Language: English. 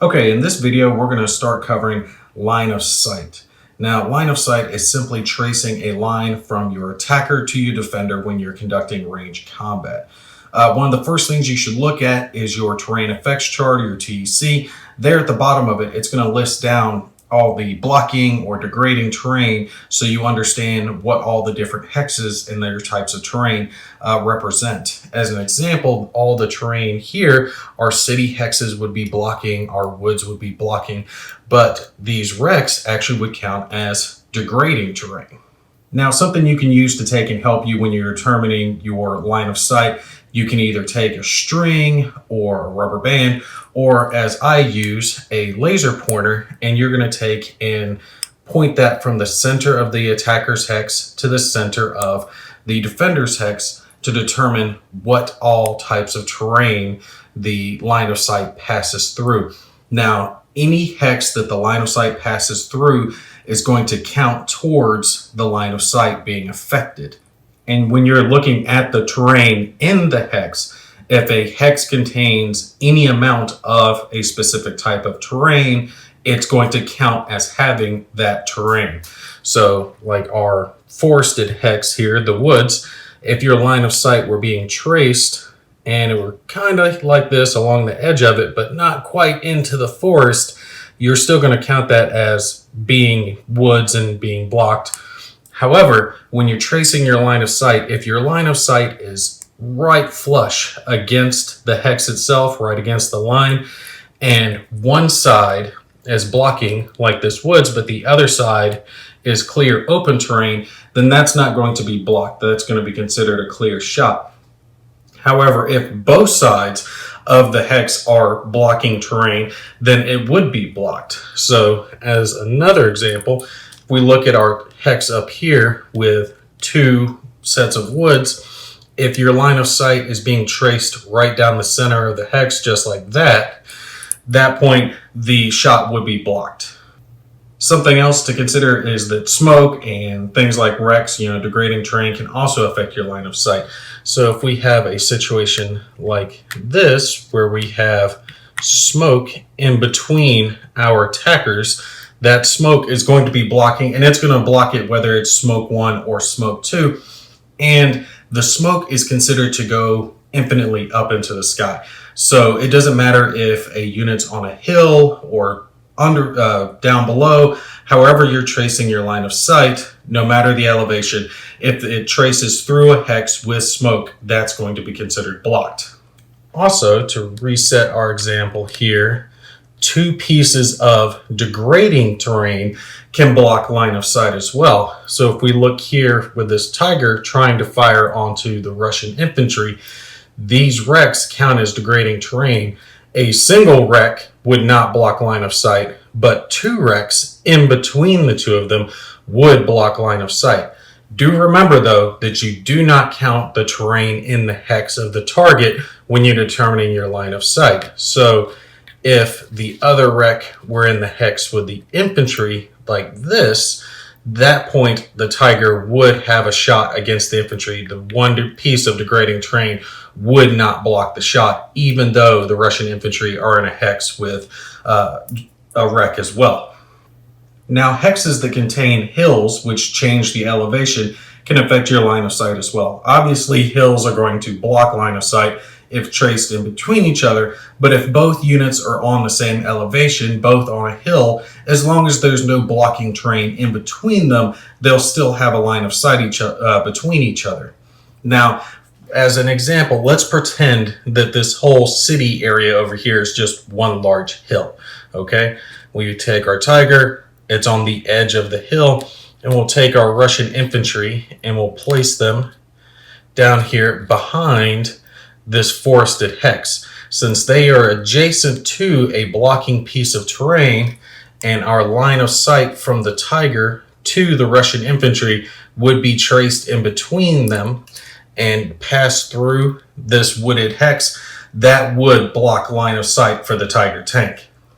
Okay, in this video, we're going to start covering line of sight. Now, line of sight is simply tracing a line from your attacker to your defender when you're conducting ranged combat. One of the first things you should look at is your terrain effects chart or your TEC. There at the bottom of it, it's going to list down all the blocking or degrading terrain so you understand what all the different hexes and their types of terrain represent. As an example, all the terrain here, our city hexes would be blocking, our woods would be blocking, but these recs actually would count as degrading terrain. Now, something you can use to take and help you when you're determining your line of sight, you can either take a string or a rubber band, or as I use, a laser pointer, and you're going to take and point that from the center of the attacker's hex to the center of the defender's hex to determine what all types of terrain the line of sight passes through. Now, any hex that the line of sight passes through is going to count towards the line of sight being affected. And when you're looking at the terrain in the hex, if a hex contains any amount of a specific type of terrain, it's going to count as having that terrain. So like our forested hex here, the woods, if your line of sight were being traced and it were kind of like this along the edge of it, but not quite into the forest, you're still going to count that as being woods and being blocked. However, when you're tracing your line of sight, if your line of sight is right flush against the hex itself, right against the line, and one side is blocking like this woods, but the other side is clear open terrain, then that's not going to be blocked. That's going to be considered a clear shot. However, if both sides of the hex are blocking terrain, then it would be blocked. So as another example, if we look at our hex up here with two sets of woods, if your line of sight is being traced right down the center of the hex just like that, that point the shot would be blocked. Something else to consider is that smoke and things like wrecks, degrading terrain can also affect your line of sight. So if we have a situation like this where we have smoke in between our attackers, that smoke is going to be blocking, and it's going to block it whether it's smoke 1 or smoke 2. And the smoke is considered to go infinitely up into the sky. So it doesn't matter if a unit's on a hill or down below, however you're tracing your line of sight, no matter the elevation, if it traces through a hex with smoke, that's going to be considered blocked. Also, to reset our example here, two pieces of degrading terrain can block line of sight as well. So if we look here with this tiger trying to fire onto the Russian infantry, these wrecks count as degrading terrain. A single wreck would not block line of sight, but two wrecks in between the two of them would block line of sight. Do remember, though, that you do not count the terrain in the hex of the target when you're determining your line of sight. So if the other wreck were in the hex with the infantry like this, that point the tiger would have a shot against the infantry. The one piece of degrading terrain would not block the shot, even though the Russian infantry are in a hex with a wreck as well. Now, hexes that contain hills, which change the elevation, can affect your line of sight as well. Obviously, hills are going to block line of sight if traced in between each other, but if both units are on the same elevation, both on a hill, as long as there's no blocking terrain in between them, they'll still have a line of sight between each other. Now, as an example, let's pretend that this whole city area over here is just one large hill, okay? We take our tiger, it's on the edge of the hill, and we'll take our Russian infantry and we'll place them down here behind this forested hex. Since they are adjacent to a blocking piece of terrain, and our line of sight from the tiger to the Russian infantry would be traced in between them and pass through this wooded hex, that would block line of sight for the tiger tank.